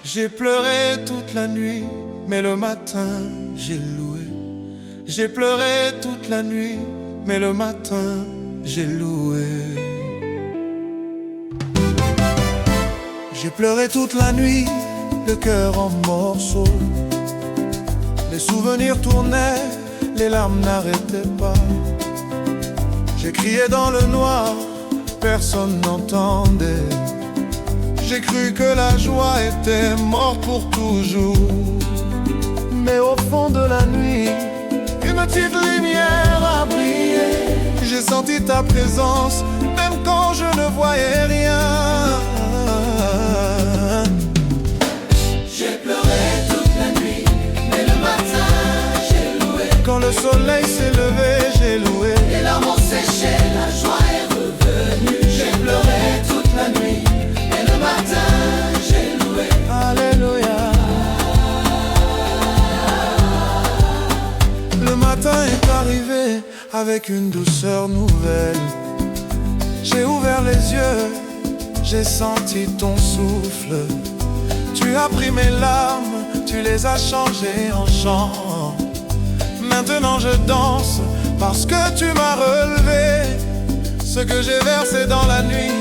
J'ai pleuré toute la nuit, mais le matin j'ai loué. J'ai pleuré toute la nuit, mais le matin j'ai loué. J'ai pleuré toute la nuit, le cœur en morceaux. Les souvenirs tournaient, les larmes n'arrêtaient pas. J'ai crié dans le noir, personne n'entendait. J'ai cru que la joie était morte pour toujours. Mais au fond de la nuit, une petite lumière a brillé. J'ai senti ta présence, même quand je ne voyais rien. J'ai pleuré toute la nuit, mais le matin j'ai loué. Quand le soleil s'est levé, j'ai loué. Les larmes ont séché, la joie est revenue. J'ai pleuré toute la nuit, mais le matin j'ai loué. Alléluia. Le matin est arrivé avec une douceur nouvelle. J'ai ouvert les yeux, j'ai senti ton souffle. Tu as pris mes larmes, tu les as changées en chant. Maintenant je danse parce que tu m'as relevé. Ce que j'ai versé dans la nuit,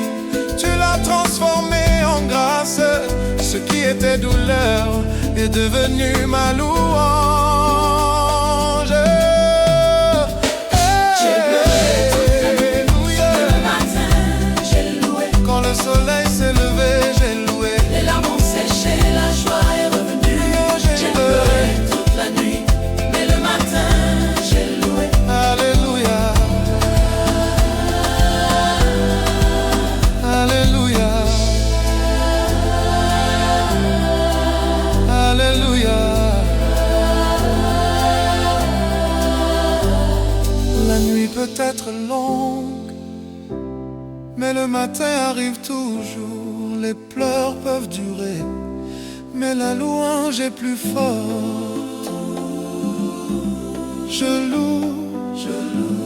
tu l'as transformé en grâce. Ce qui était douleur est devenu ma louange. J'ai pleuré toute la nuit, mais le matin j'ai loué. Quand le soleil s'est levé, j'ai loué. Les larmes ont séché, la joie est revenue. J'ai pleuré toute la nuit, mais le matin j'ai loué. Alléluia. Alléluia. Alléluia. La nuit peut être longue, mais le matin arrive toujours. Les pleurs peuvent durer, mais la louange est plus forte. Je loue, je loue.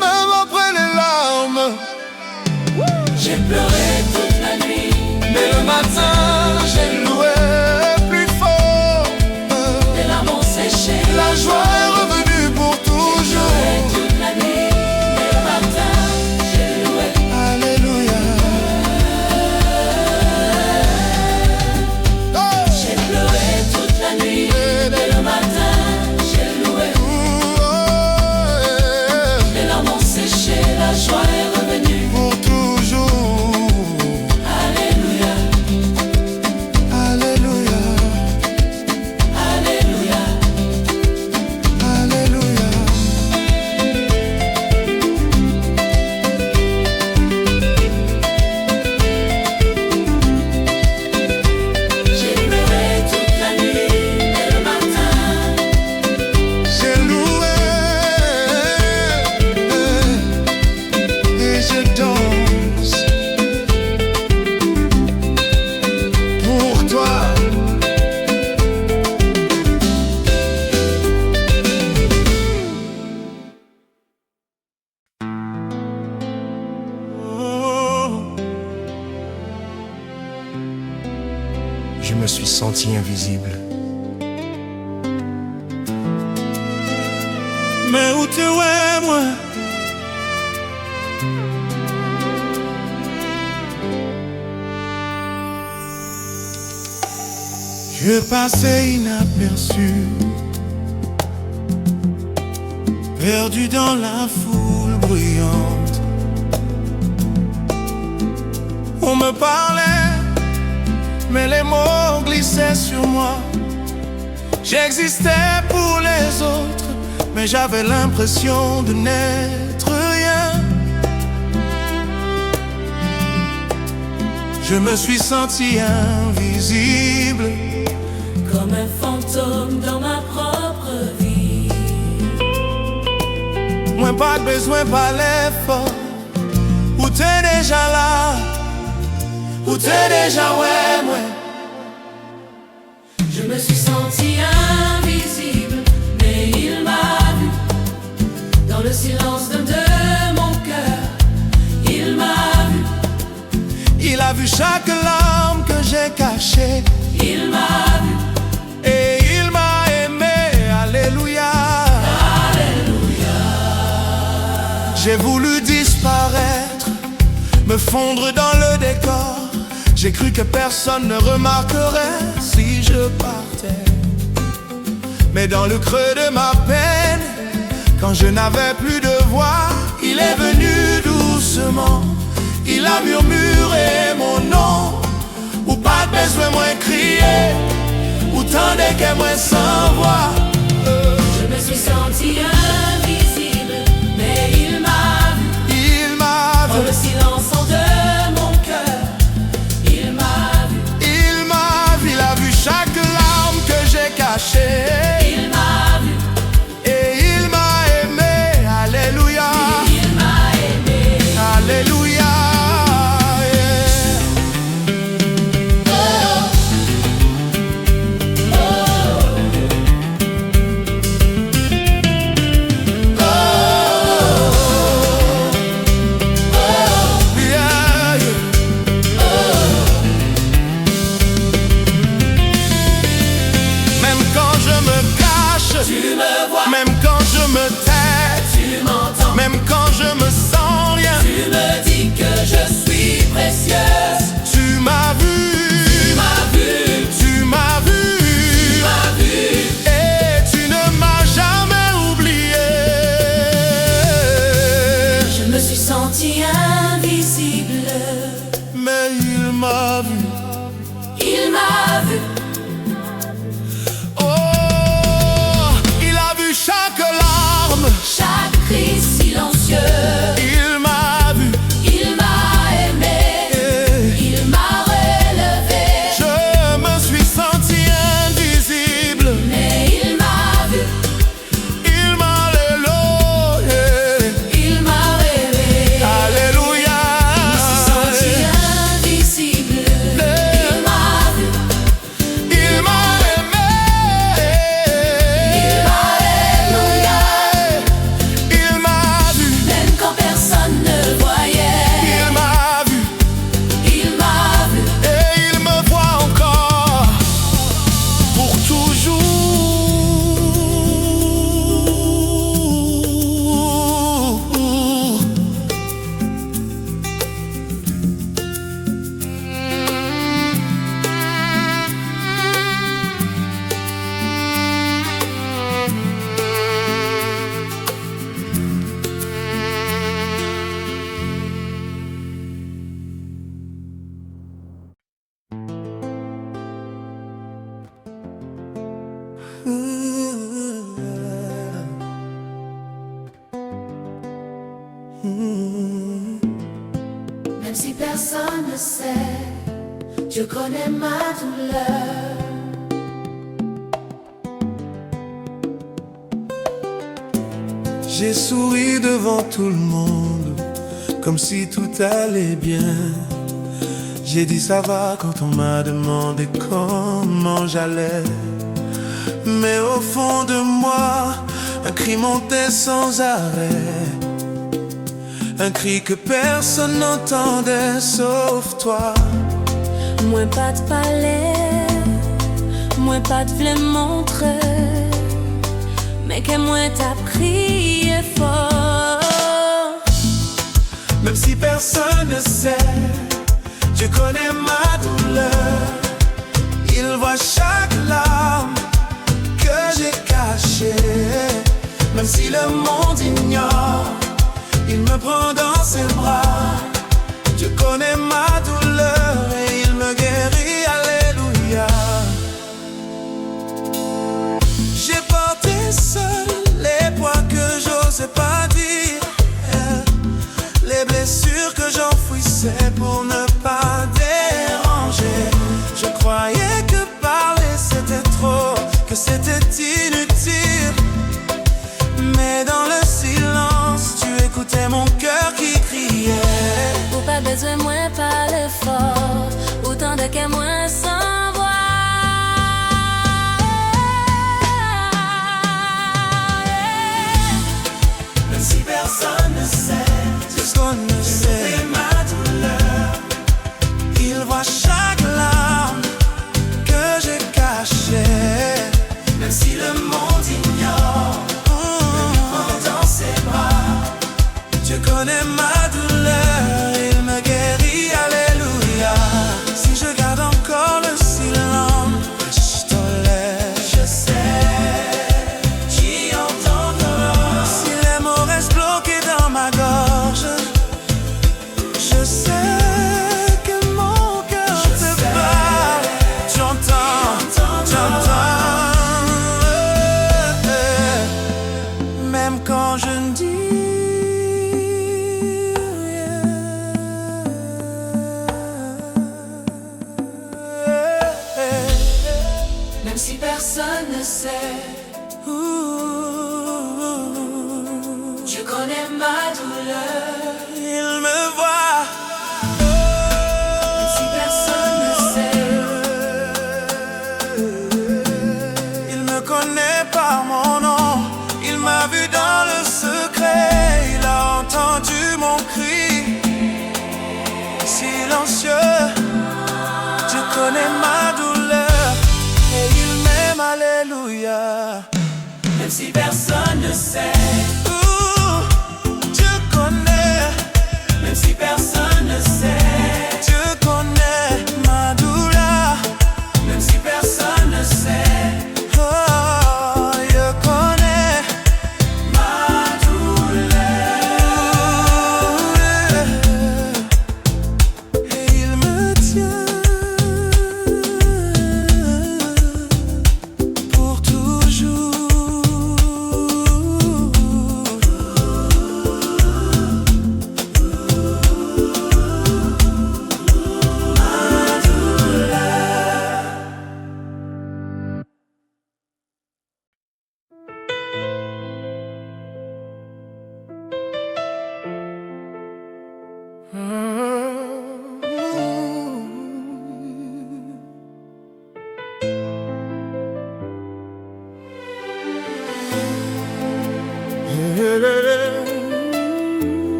Même après les larmes, J'ai pleuré toute la nuit, mais le matin j'ai loué plus fort. les larmes ont séché. La joie est revenue pour toujours. Toute la nuit, mais le matin j'ai loué. Alléluia. Oh. J'ai pleuré toute la nuit, mais le matin j'ai loué. Les larmes ont séché, la joie est revenue. Pour toujours. Alléluia, Alléluia. alléluia. Alléluia. J'ai pleuré toute la nuit, mais le matin J'ai loué et je danse pour toi. Je me suis senti invisible. Mais où tu es, moi? Je passais inaperçu, perdu dans la foule bruyante. On me parlait, mais les mots glissaient sur moi. J'existais pour les autres, mais j'avais l'impression de n'être rien. Je me suis senti invisible, comme un fantôme dans ma propre vie. moins pas de besoin, pas l'effort, où t'es déjà là. ou t'es déjà ouais, moi. Je me suis senti invisible, mais il m'a vu. Dans le silence de mon cœur, il m'a vu. Il a vu chaque larme que j'ai cachée. Il m'a vu. Et il m'a aimé, alléluia. Alléluia. J'ai voulu disparaître, me fondre dans le décor. J'ai cru que personne ne remarquerait si je partais. Mais dans le creux de ma peine, quand je n'avais plus de voix, il est venu doucement. Il a murmuré mon nom, ou pas besoin moins crier, ou tandis que moi sans voix. Je me suis senti invisible, mais il m'a vu. Il m'a Dans le vu, silence de mon cœur, il m'a vu. il m'a vu, il a vu chaque larme que j'ai cachée. Il m'a vu. Et il m'a aimé, alléluia. Il m'a aimé. Alléluia. Tu me vois, Même quand je me tais, tu m'entends, même quand je me sens rien, tu me dis que je suis précieuse. tu m'as vu, Tu m'as vu, tu m'as vu, tu m'as vu. et tu ne m'as jamais oublié. Je me suis sentie invisible, Mais il m'a vu, il m'a vu. oh, il a vu chaque larme, Chaque cri silencieux, il m'a vu, il m'a aimé, et il m'a relevé. je me suis senti invisible, Mais il m'a vu, il m'a alléluia, il m'a rêvé. alléluia. Je me suis sentie invisible, il m'a vu, Il m'a aimé, il m'a alléluia. il m'a vu, Même quand personne ne voyait, il m'a vu, il m'a vu. et il me voit encore pour toujours. Même si personne ne sait, Dieu connaît ma douleur. J'ai souri devant tout le monde, comme si tout allait bien. J'ai dit ça va quand on m'a demandé comment j'allais. Mais au fond de moi, un cri montait sans arrêt. Un cri que personne n'entendait sauf toi. Moi pas de palais, moi pas de vle montrer, mais que moi t'as crié fort. Même si personne ne sait, Dieu connaît ma douleur. Il voit chaque larme que j'ai cachée. Même si le monde ignore, il me prend dans ses bras. Dieu connaît ma douleur et il me guérit, alléluia. J'ai porté seul les poids que j'osais pas dire, les blessures que j'enfouissais pour ne pas déranger. Je croyais que parler c'était trop, que c'était inutile. Mais dans le silence, tu écoutais mon cœur qui criait. Ou pas pas besoin moins parler fort, autant de que moins sans voix. Même si personne ne sait ce qu'on ne sait, ma douleur, il voit chaque larme que j'ai cachée. même si le monde ignore, dans ses bras. Dieu connaît ma douleur, il me guérit, alléluia. Si je garde encore le silence, je tolère. Je sais, qui entendra. Si les mots restent bloqués dans ma gorge, je sais que mon cœur te parle. J'entends. Même quand je ne dis Même si personne ne sait, je connais ma douleur. il me voit. Même si personne ne sait, Il me connaît par mon nom, il m'a vu dans le secret, il a entendu mon cri silencieux. Je connais ma douleur et il m'aime, alléluia. même si personne ne sait, Je connais, même si personne ne sait, Dieu connaît ma douleur. même si personne ne sait, Oh, je connais ma douleur. et il me tient pour toujours.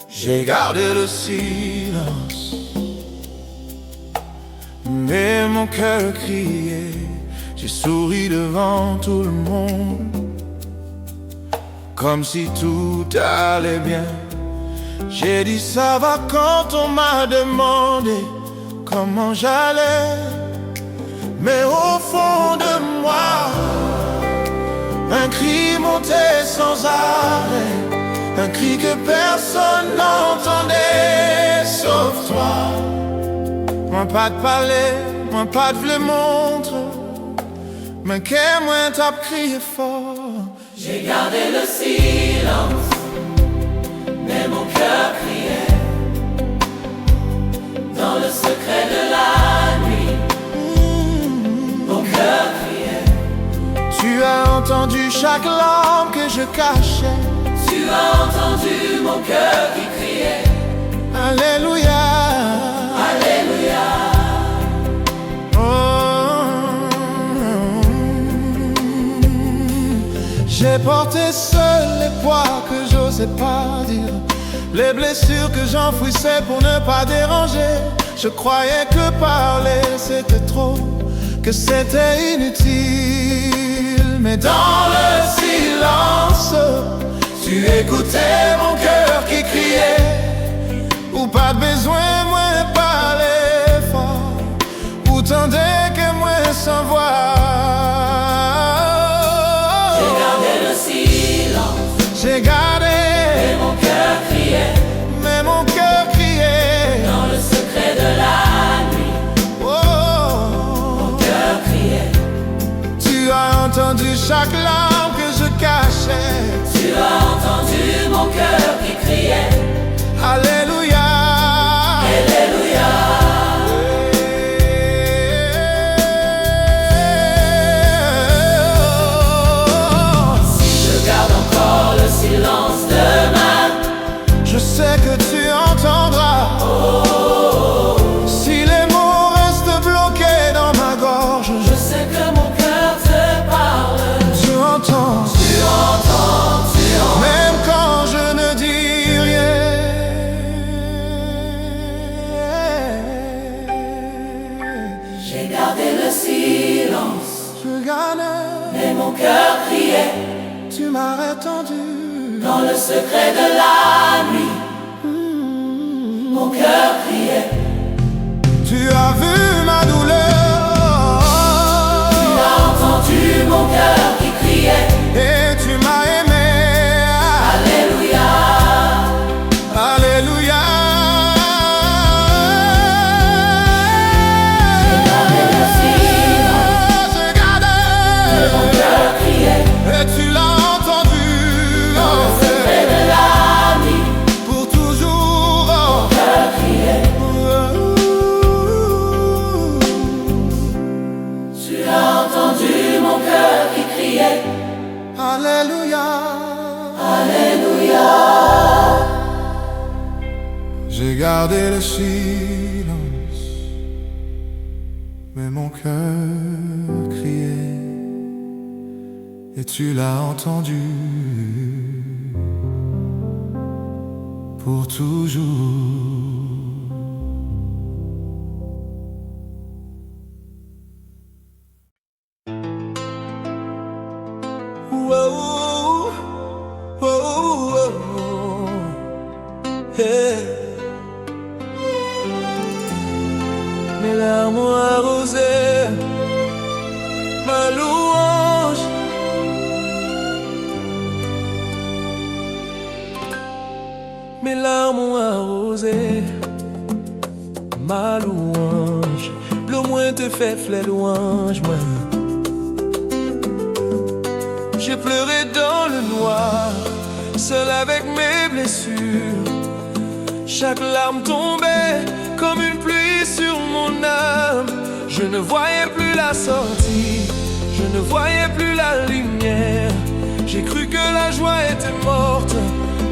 J'ai gardé le silence, mais mon cœur criait. J'ai souri devant tout le monde, comme si tout allait bien. J'ai dit ça va quand on m'a demandé comment j'allais. Mais au fond de moi, un cri montait sans arrêt, un cri que personne n'entendait sauf toi. Moi pas de parler, moi pas de le montre, mais qu'est moi t'as crié fort. J'ai gardé le silence, mais mon cœur criait dans le secret de la nuit. Mon cœur criait. Tu as entendu chaque larme que je cachais. Tu as entendu mon cœur qui criait. Alléluia. Alléluia. J'ai porté seul les poids que j'osais pas dire, les blessures que j'enfouissais pour ne pas déranger. Je croyais que parler c'était trop, que c'était inutile. Mais dans le silence, tu écoutais mon cœur qui criait. Ou pas de besoin, moi parler fort, ou tendais que moi sans voix. J'ai gardé, mais mon cœur criait, mais mon cœur criait dans le secret de la nuit. Oh, mon cœur criait. Tu as entendu chaque larme que je cachais. Tu as entendu mon cœur qui criait. Alléluia. Alléluia. J'ai gardé le silence, Je gardais, mais mon cœur criait tu m'as rétendu. dans le secret de la nuit. Mon cœur criait. Tu as vu ma douleur, Tu as entendu mon cœur qui criait. et tu m'as aimé. Alléluia. Alléluia. J'ai gardé le silence, Je gardais, mon cœur criait. et tu l'as entendu. Dans le secret de la nuit. Pour toujours. Mon cœur criait. Tu as entendu mon cœur qui criait. Alléluia. Alléluia. J'ai gardé le silence, mais mon cœur criait, et tu l'as entendu pour toujours. Whoa, whoa, whoa, hey. Mes larmes ont arrosé ma louange. Mes larmes ont arrosé ma louange. Le moins te fait les louanges, moi. J'ai pleuré dans le noir, seul avec mes blessures. Chaque larme tombait comme une pluie sur mon âme. Je ne voyais plus la sortie, je ne voyais plus la lumière. J'ai cru que la joie était morte,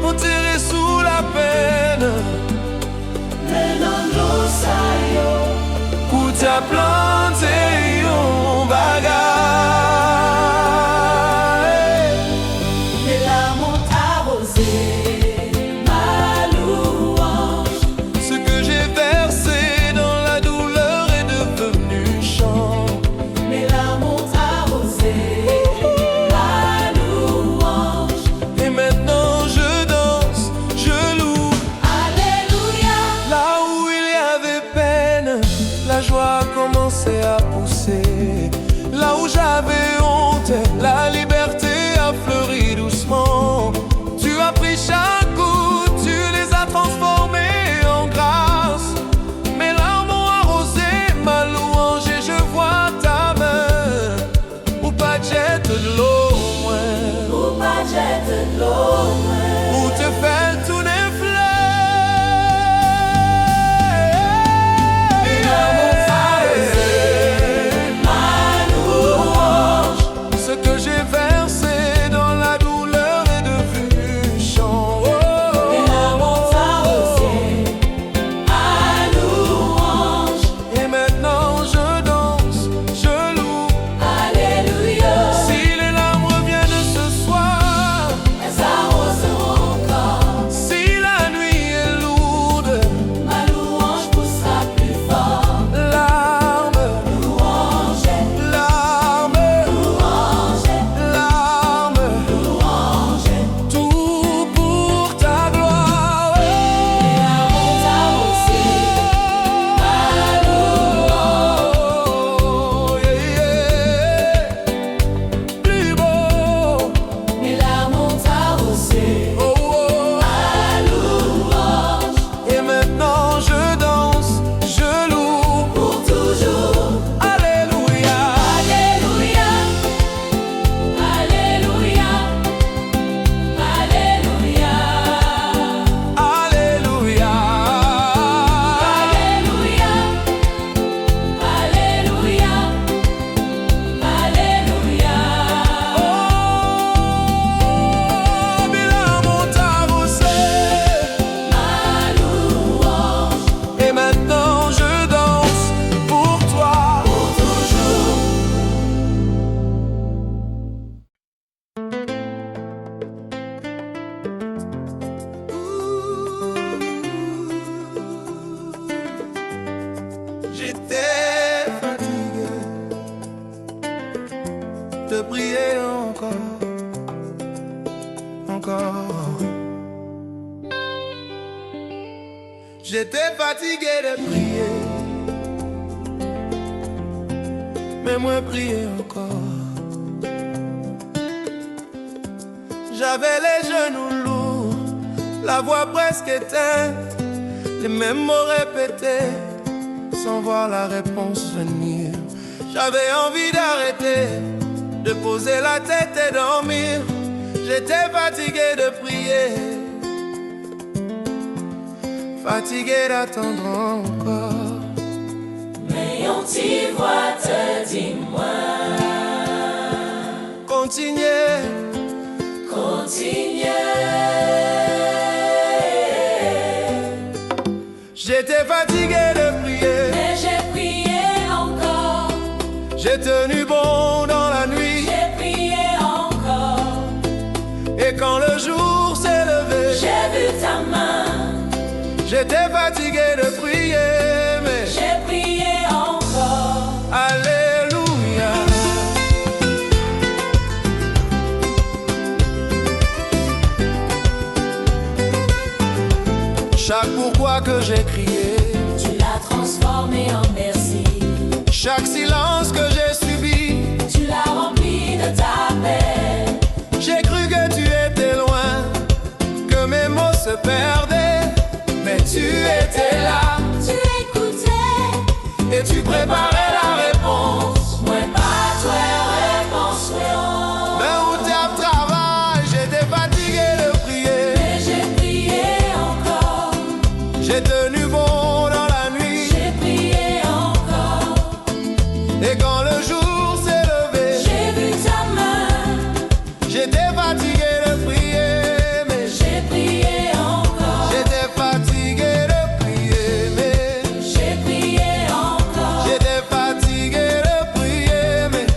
enterrée sous la peine. Mais non, non, ça y est. Où t'as planté un bagage. Les larmes ont arrosé ma louange. Ce que j'ai versé dans la douleur est devenu chant. Mes larmes ont arrosé la louange. Et maintenant je danse, je loue. Alléluia. Là où il y avait peine, la joie a commencé à pousser. Là où j'avais honte, la liberté a fleuri doucement. Tu as pris chaque coup, tu les as transformés en grâce. Mes larmes ont arrosé ma louange et je vois ta main. Ou pas jette de l'eau, Ou pas jette de l'eau. ou te fait tout des Les larmes ont arrosé ma louange. prier encore, encore. J'étais fatigué de prier, mais moi prier encore. J'avais les genoux lourds, la voix presque éteinte, les mêmes mots répétés, sans voir la réponse venir. J'avais envie d'arrêter, de poser la tête et dormir. J'étais fatigué de prier, fatigué d'attendre encore. Mais on t'y voit, te dis-moi. Continuez, Continuez. j'étais fatigué de prier, Mais j'ai prié encore. j'ai tenu bon dans la nuit. J'ai prié encore. Et quand le jour s'est levé, J'ai vu ta main. j'étais fatigué de prier, mais J'ai prié encore. Alléluia. Chaque pourquoi que j'ai crié, Tu l'as transformé en merci. chaque silence que j'ai subi, Tu l'as rempli de ta paix. j'ai cru que tu étais loin, que mes mots se perdaient, mais tu étais là Tu écoutais. et tu préparais la réponse. Moi pas toi réponse. Mais où t'as travail, j'étais fatigué de prier. Mais j'ai prié encore. J'ai tenu bon dans la nuit. J'ai prié encore. Et quand le jour s'est levé, J'ai vu ta main. j'étais fatigué de prier, mais J'ai prié encore. j'étais fatigué de prier, mais J'ai prié encore. j'étais fatigué de prier, mais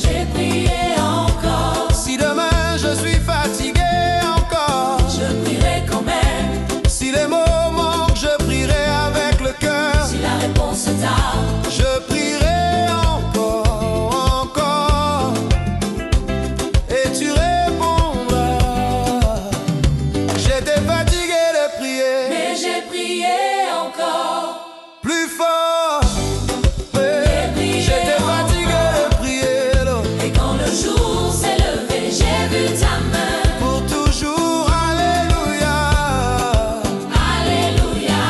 J'ai prié encore. si demain je suis fatigué encore, Je prierai quand même. si les mots manquent, je prierai avec le cœur. Si la réponse tarde. Je prierai encore, encore, et tu répondras. J'étais fatigué de prier, Mais j'ai prié encore. plus fort. J'ai prié J'étais fatigué de prier, là, Et quand le jour s'est levé, j'ai vu ta main. pour toujours. Alléluia, Alléluia.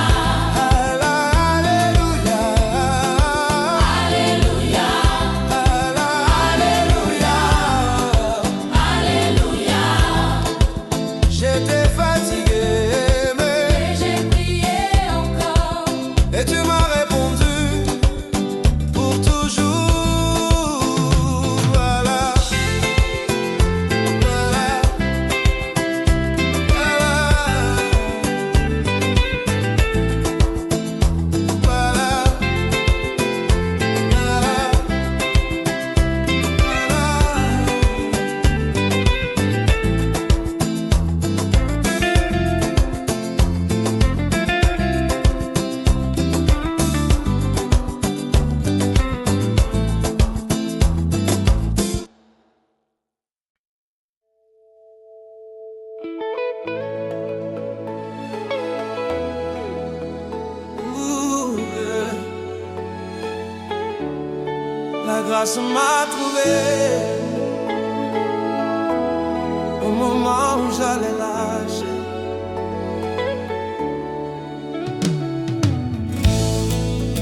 Alléluia, Alléluia. Alléluia. Alléluia. J'étais fatigué, mais Et j'ai prié encore. et tu m'as répondu pour toujours. Voilà, voilà, voilà, Ouh, la grâce m'a trouvé au moment où j'allais lâcher.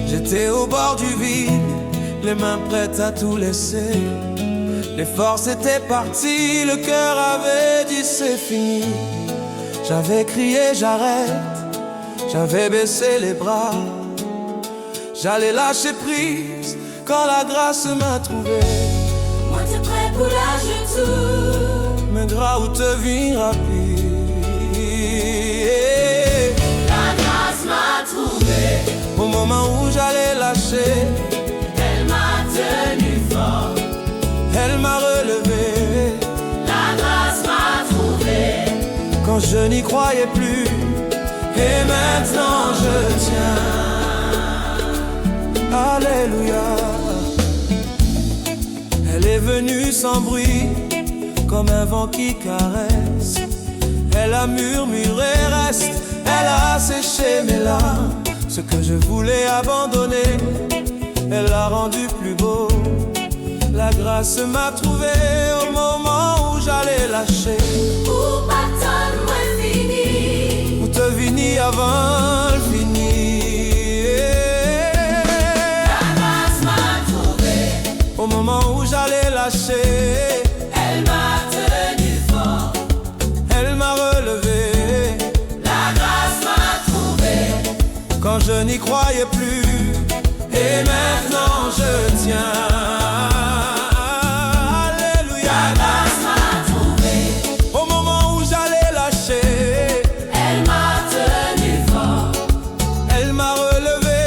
J'étais au bord du vide, les mains prêtes à tout laisser. Les forces étaient parties, le cœur avait dit c'est fini. J'avais crié j'arrête, j'avais baissé les bras. J'allais lâcher prise quand la grâce m'a trouvé. Moi t'es prêt pour lâcher tout. Mais gras où te vie rapide. La grâce m'a trouvé. Au moment où j'allais lâcher, Elle m'a tenu fort. elle m'a relevé. La grâce m'a trouvé. Quand je n'y croyais plus, et maintenant je tiens. Alléluia. Elle est venue venue sans bruit, comme un vent qui caresse. Elle a murmuré reste, elle a séché mes larmes. Ce que je voulais abandonner, elle l'a rendu plus beau. La grâce m'a trouvé au moment où j'allais lâcher. Ou pas tant moins fini, Ou te vini avant le fini. la grâce m'a trouvé. Au moment où j'allais lâcher, Elle m'a tenu fort. elle m'a relevé. La grâce m'a trouvé. Quand je n'y croyais plus, et maintenant je tiens. Alléluia. La grâce m'a trouvé. Au moment où j'allais lâcher, Elle m'a tenu fort. elle m'a relevé.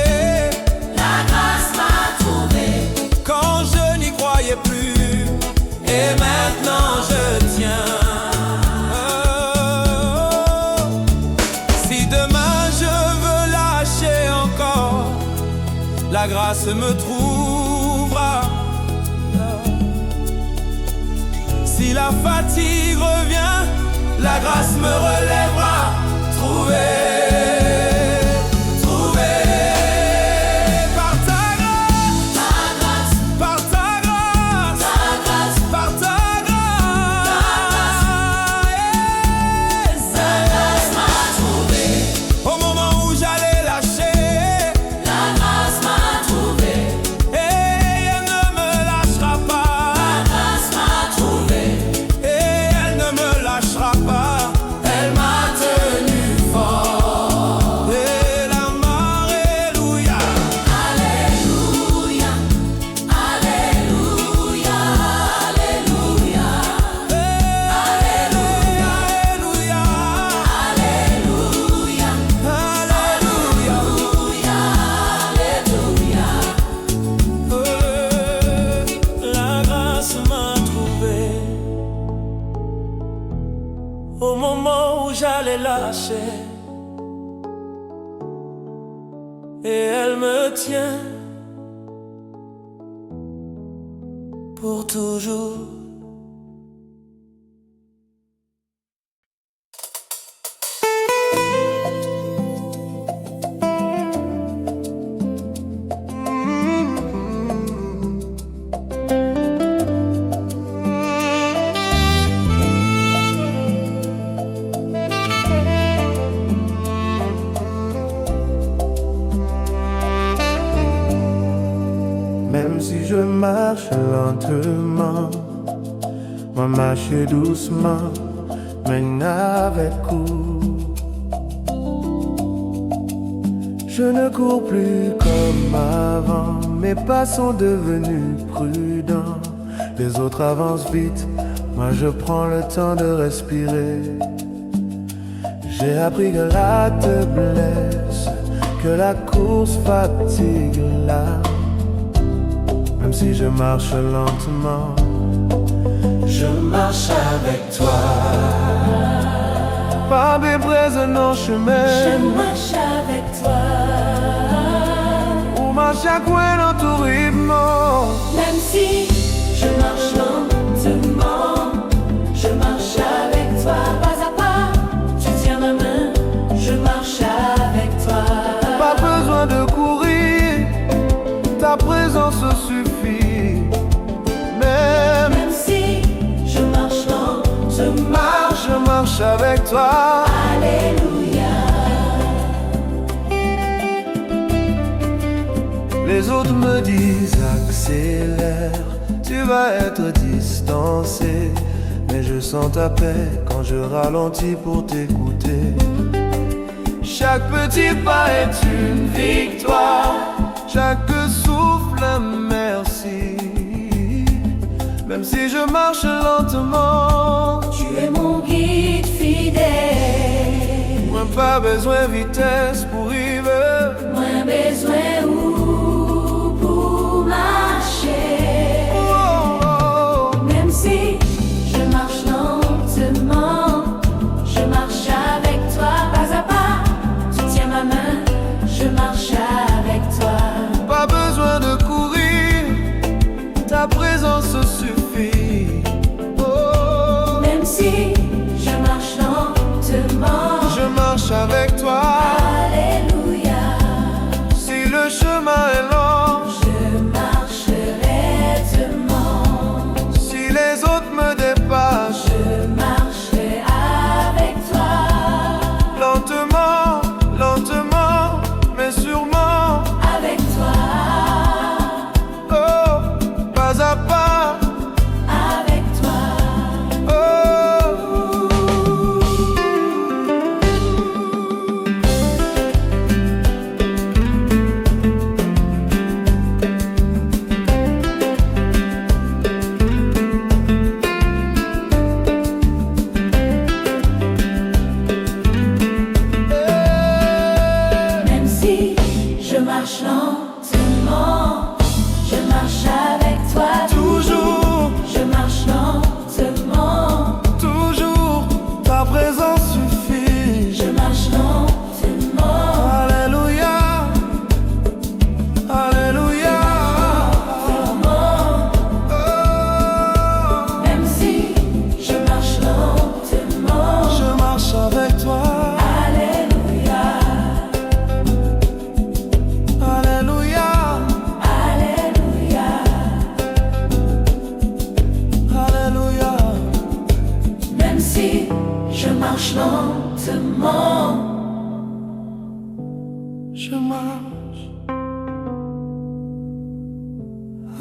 La grâce m'a trouvé. Quand je n'y croyais plus, et maintenant je tiens. Si demain je veux lâcher encore, la grâce me trouvera. Si la fatigue revient, la grâce me relèvera. Trouver, trouver par ta grâce, Ta grâce, par ta grâce, ta grâce, par ta grâce. ta grâce m'a trouvé. Au moment où j'allais lâcher, La grâce m'a trouvé. et elle ne me lâchera La pas, grâce m'a trouvé. et elle ne me lâchera pas. Elle m'a tenu fort. Et la Alléluia. Alléluia, Alléluia, Alléluia, Alléluia. Alléluia, Alléluia. Alléluia. La grâce m'a trouvé au moment où j'allais lâcher, et elle me tient pour toujours. Même si je marche lentement, moi marcher doucement, mais avec coup. Je ne cours plus comme avant, mes pas sont devenus prudents. Les autres avancent vite, moi je prends le temps de respirer. J'ai appris que la te blesse, que la course fatigue l'âme. Même si je marche lentement, je marche avec toi. Pas des présents chemin, Je marche avec toi. ou marche à coin dans tout rythme. Même si je marche lentement, je marche avec toi. Pas à pas, tu tiens ma main, je marche avec toi. Pas besoin de courir, ta présence suffit. Même si je marche lentement, je marche avec toi. Alléluia. Les autres me disent accélère, tu vas être distancé. Mais je sens ta paix quand je ralentis pour t'écouter. Chaque petit pas est une victoire, chaque souffle un merci. Même si je marche lentement, Tu es mon guide fidèle. moi pas besoin de vitesse pour vivre. Moins besoin ou pour marcher. Oh, oh. Même si je marche lentement, je marche avec toi. Pas à pas, tu tiens ma main, je marche avec toi. Pas besoin de courir, ta présence suffit.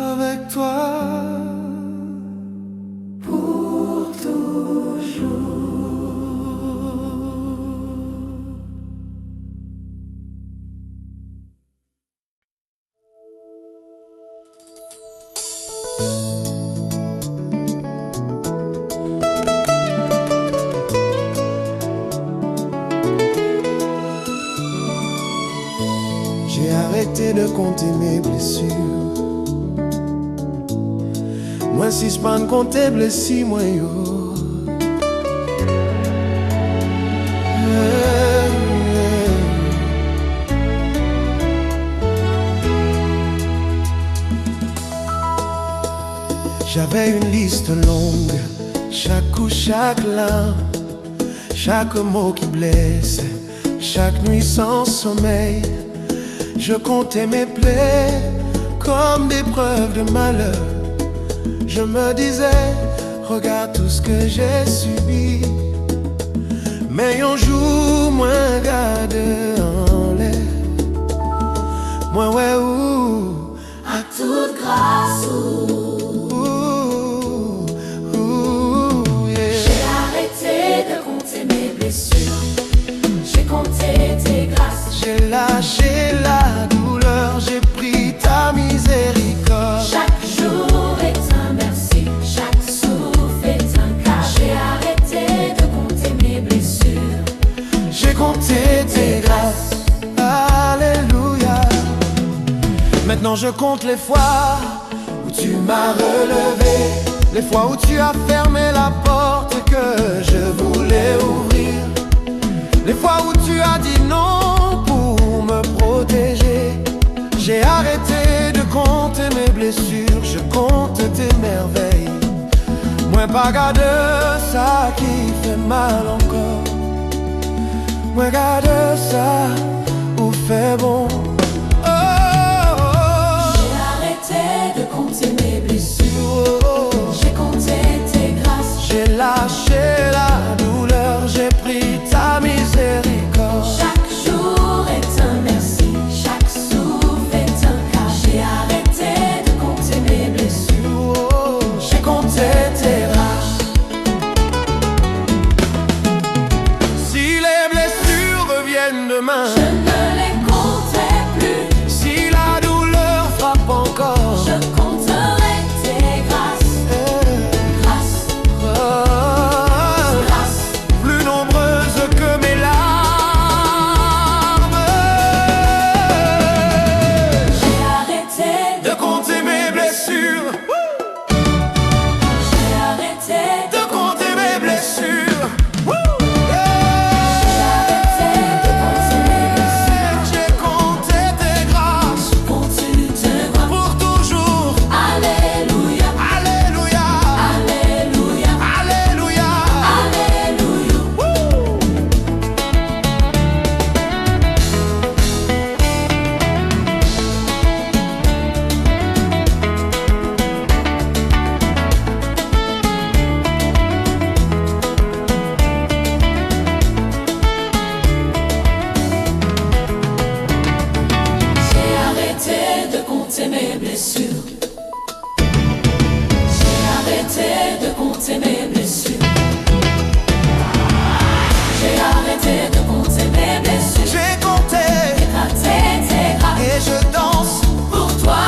avec toi pour toujours. J'ai arrêté de compter mes blessures. Moi si je pas compter blessures, moi yo. J'avais une liste longue, chaque coup, chaque larme, chaque mot qui blesse, chaque nuit sans sommeil. Je comptais mes plaies comme des preuves de malheur. Je me disais, regarde tout ce que j'ai subi. Mais un jour, moi garde en l'air. Moi ouais où À toute grâce, yeah. j'ai arrêté de compter mes blessures. J'ai compté tes grâces. J'ai lâché la douleur, j'ai pris ta miséricorde. Chaque jour est un merci, chaque souffle est un cas. J'ai arrêté de compter mes blessures. J'ai compté tes grâces, alléluia. Maintenant je compte les fois où tu m'as relevé, les fois où tu as fermé la porte que je voulais ouvrir, les fois où tu as dit non pour me protéger. J'ai arrêté de compter mes blessures, je compte tes merveilles. Moi pas garde ça qui fait mal encore. Moi garde ça ou fait bon. Oh, oh, oh. J'ai arrêté de compter mes blessures. Oh, oh. J'ai compté tes grâces. J'ai lâché la douleur, j'ai pris ta miséricorde. Chaque jour est un merci, chaque souffle est un cas. J'ai arrêté de compter mes blessures. Oh, j'ai compté tes grâces. Si les blessures reviennent demain, Je ne les comptais plus, si la douleur frappe encore, je compterai tes grâces. Grâces, oh, grâces. plus nombreuses que mes larmes. J'ai arrêté De compter mes blessures, J'ai arrêté de compter mes blessures. J'ai arrêté de compter mes blessures. J'ai compté tes grâces Compte-tu te grâces. pour toujours. Alléluia, Alléluia, Alléluia, Alléluia. Alléluia. J'ai arrêté de compter mes blessures. J'ai arrêté de compter mes blessures. J'ai arrêté de compter mes blessures. J'ai compté Éclaté tes grâces et je danse pour toi,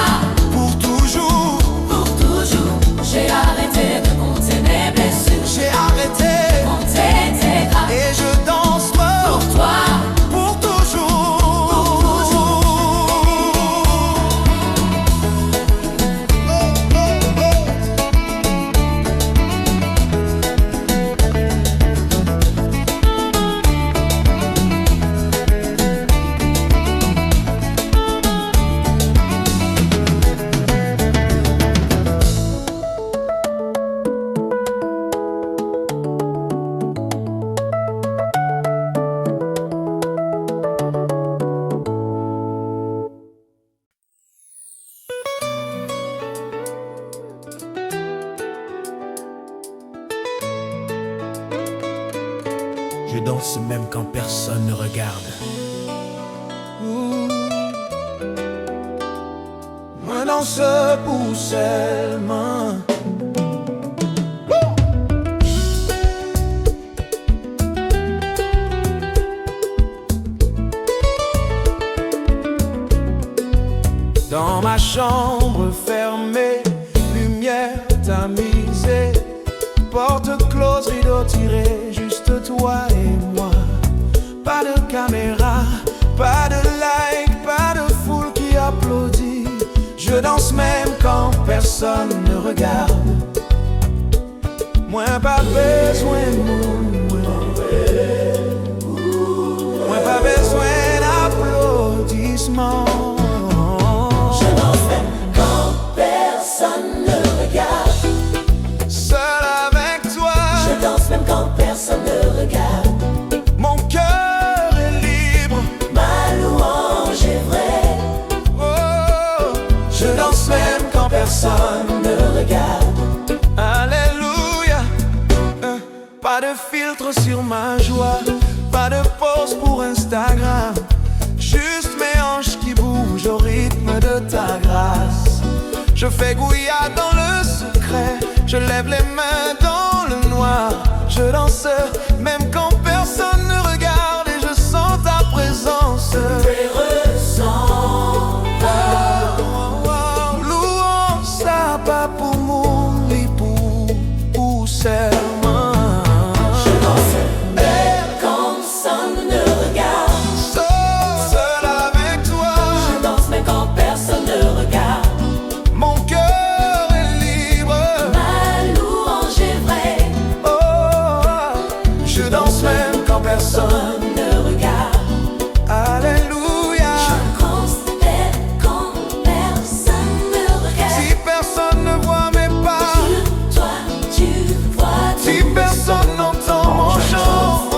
pour toujours. pour toujours. J'ai arrêté de compter mes blessures. J'ai arrêté Compter tes grâces et je danse pour toi. pour toujours. Je danse même quand personne ne regarde. Moi non danse pour seulement. Dans ma chambre fermée, lumière tamisée, porte close, rideau tiré, juste toi et moi. Pas de caméra, pas de like, pas de foule qui applaudit. Je danse même quand personne ne regarde. Moins pas besoin de moins pas besoin d'applaudissements. Personne ne regarde. Seul avec toi, Je danse même quand personne ne regarde. mon cœur est libre. Ma louange est vraie. Oh, Je danse même quand personne ne regarde. alléluia. Pas de filtre sur ma joie, pas de pause pour Instagram. Juste mes hanches qui bougent au rythme de ta grâce. Je fais gouillade dans le secret, je lève les mains dans le noir. Je danse même quand personne ne regarde et je sens ta présence. Et ressens. Louons ça pas pour mon époux ou serment. Je danse même quand personne ne regarde. Seul avec toi, Je danse même quand personne ne regarde. mon cœur est libre. Ma louange est vraie. Oh, je danse même quand personne. Ne regarde. Alléluia. Je considère quand personne ne regarde. Si personne ne voit mes pas, Toi, tu vois si tout. personne n'entend mon chant,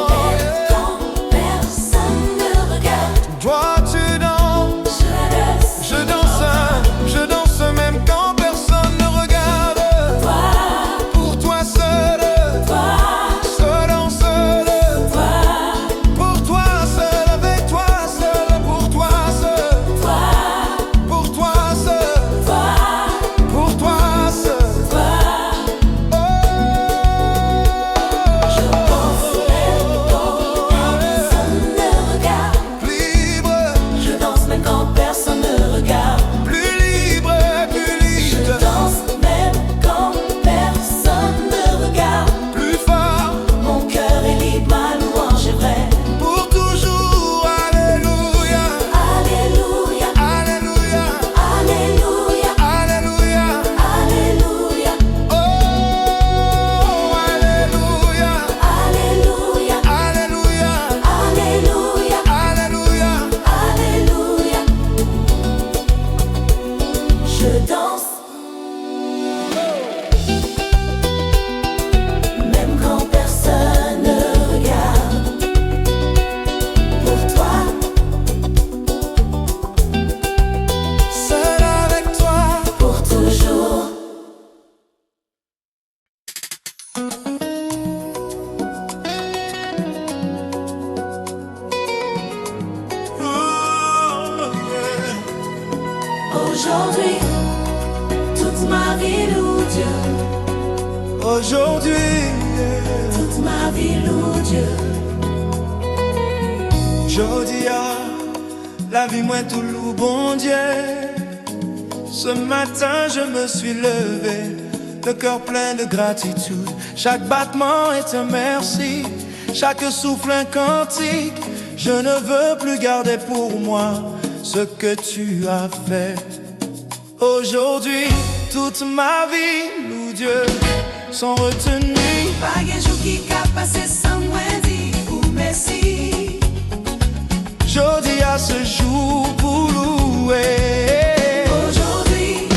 Quand personne ne regarde. toi tu danses. Je danse. Je danse même quand personne ne regarde. Toi, Pour toi seul, toi, seul en seul. toi, Pour toi seul, avec toi seul. Pour toi seul, toi, pour toi seul. toi, Pour toi seul. toi. Je danse même quand personne ne regarde. Libre, Je danse même quand personne ne regarde. plus libre, plus Je libre. danse même quand personne ne regarde. Plus fort, Mon cœur est libre, ma louange est vraie. pour toujours. Alléluia, Alléluia, alléluia, alléluia, alléluia. alléluia, Oh, alléluia, alléluia, alléluia, alléluia, alléluia. alléluia. Je danse même quand personne ne regarde. Pour toi, Seul avec toi. pour toujours. Aujourd'hui, toute ma vie loue Dieu. Aujourd'hui, Toute ma vie loue Dieu. jodi la vie moins tout lourd, bon Dieu. Ce matin je me suis levé, le cœur plein de gratitude. Chaque battement est un merci, chaque souffle un cantique. Je ne veux plus garder pour moi ce que tu as fait. Aujourd'hui, toute ma vie loue Dieu, sans retenue. Pas un jour qui a passé sans moi dire ou merci. Jodi à ce jour pour louer. Aujourd'hui,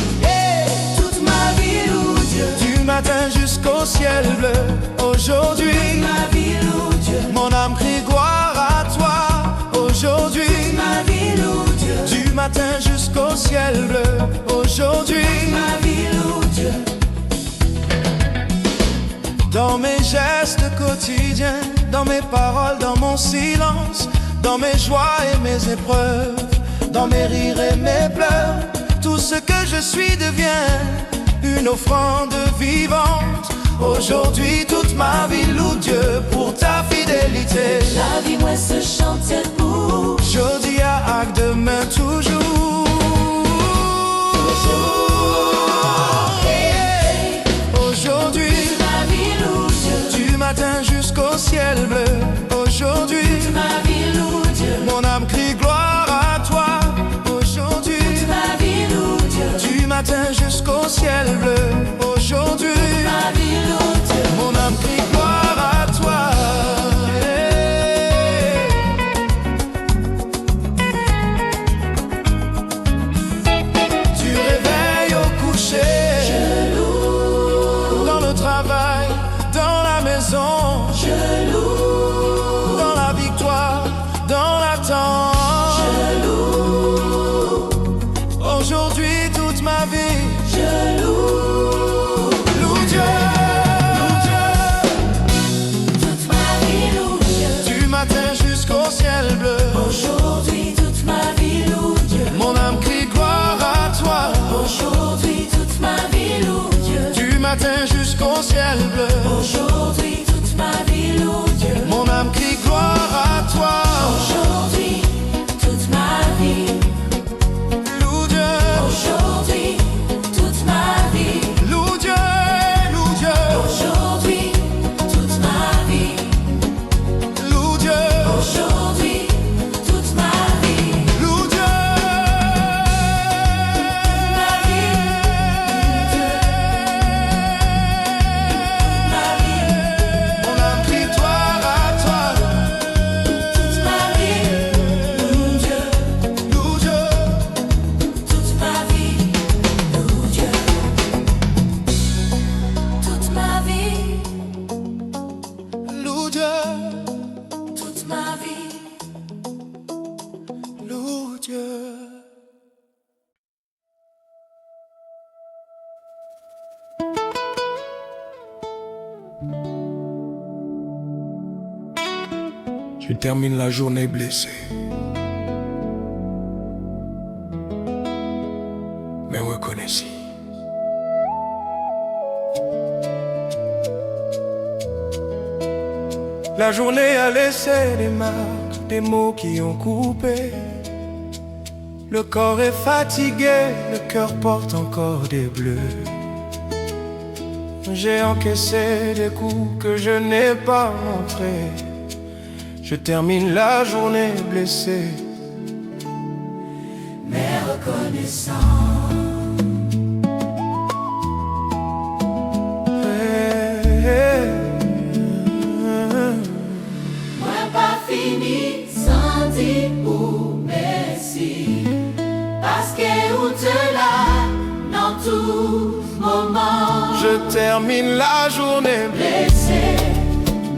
toute ma vie loue Dieu. Du matin jusqu'au ciel bleu. Aujourd'hui, Ma vie loue Dieu. mon âme crie gloire à toi. Aujourd'hui, Ma vie loue Dieu. du matin jusqu'au ciel bleu. Aujourd'hui, Ma vie loue Dieu. dans mes gestes quotidiens, dans mes paroles, dans mon silence, dans mes joies et mes épreuves, dans mes rires et mes pleurs, tout ce que je suis devient une offrande vivante. Aujourd'hui toute ma vie loue Dieu pour ta fidélité. La vie moi se chante pour Jodi à demain toujours. Aujourd'hui ma vie loue Dieu. du matin jusqu'au ciel bleu. Aujourd'hui Ma vie loue Dieu. mon âme crie gloire à toi. Aujourd'hui Ma vie loue Dieu. du matin jusqu'au ciel bleu. Aujourd'hui Ma vie loue Dieu. mon âme crie gloire à toi. Tu réveilles au coucher, Je loue, dans le travail, dans la maison, je loue, dans la victoire, dans l'attente. je loue, Aujourd'hui toute ma vie je loue. loue Dieu. Toute ma vie loue Dieu. Du matin jusqu'au ciel bleu, Aujourd'hui toute ma vie loue Dieu. mon âme crie gloire à toi. Aujourd'hui toute ma vie loue Dieu. Du matin jusqu'au ciel bleu, Aujourd'hui toute ma vie loue Dieu. mon âme crie gloire à toi. Aujourd'hui toute ma vie. Loue Dieu, Aujourd'hui toute ma vie. loue Dieu, loue Dieu, Aujourd'hui toute ma vie. loue Dieu, Aujourd'hui toute ma vie. loue Dieu. Ma vie. Ma vie. Mon âme crie gloire à toi. Toute ma vie. Loue Dieu. Loue Dieu, Toute ma vie. Loue Dieu. Toute ma vie. loue Dieu, Toute ma vie. loue Dieu. Je termine la journée blessé, mais reconnaissant. La journée a laissé des marques, des mots qui ont coupé. Le corps est fatigué, le cœur porte encore des bleus. J'ai encaissé des coups que je n'ai pas montrés. Je termine la journée blessé, Mais reconnaissant. Moi pas fini sans dire ou merci. Parce que ou te là dans tout moment. je termine la journée blessé. Blessé,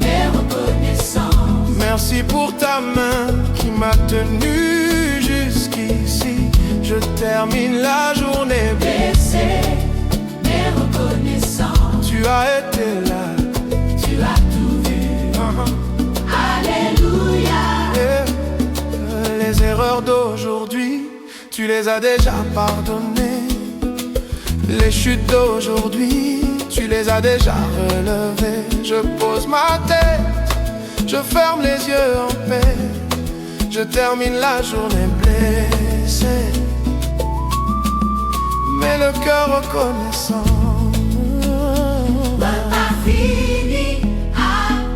mais reconnaissant. Merci pour ta main qui m'a tenu jusqu'ici. Je termine la journée blessé. Blessé, mais reconnaissant. Tu as été là. Tu as tout vu. Alléluia. Et les erreurs d'aujourd'hui, tu les as déjà pardonnées. Les chutes d'aujourd'hui, tu les as déjà relevées. Je pose ma tête, je ferme les yeux en paix. Je termine la journée blessé, mais le cœur reconnaissant. Moi pas fini à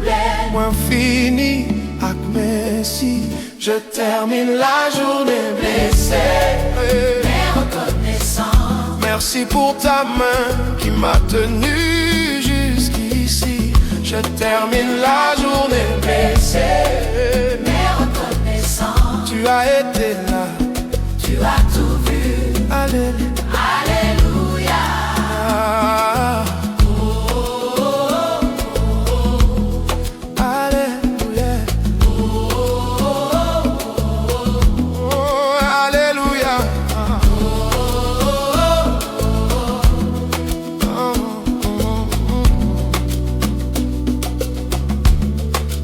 pleine. Moins fini avec Messi. Je termine la journée blessé. Mais reconnaissant. Merci pour ta main qui m'a tenu jusqu'ici. Je termine la journée blessé. Mais reconnaissant. Tu as été là. Tu as tout vu. Alléluia. Alléluia. Alléluia. Oh, Alléluia.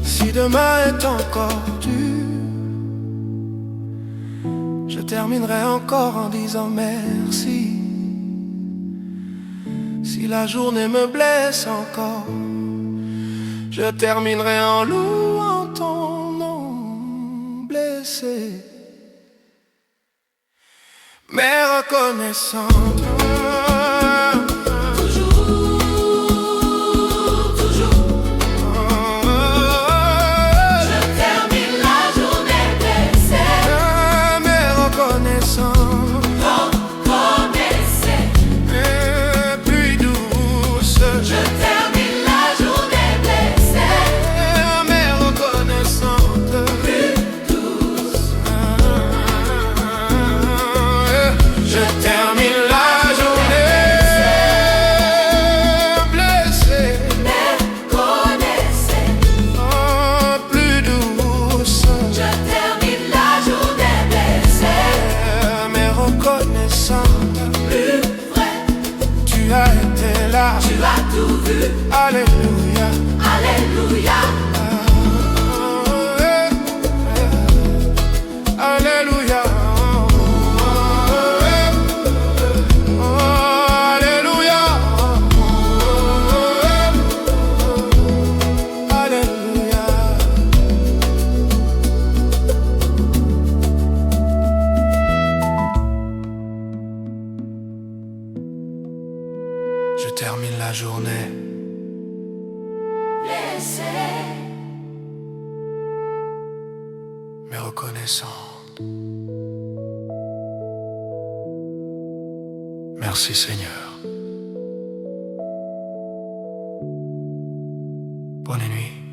Si demain est encore dur, je termine terminerai encore en disant merci. Si la journée me blesse encore, je terminerai en louant ton nom blessé, mais reconnaissant. Tu as été là, Tu as tout vu, alléluia, alléluia. alléluia, alléluia, alléluia. Je termine la journée Blessé, mais reconnaissant. Merci Seigneur. Bonne nuit.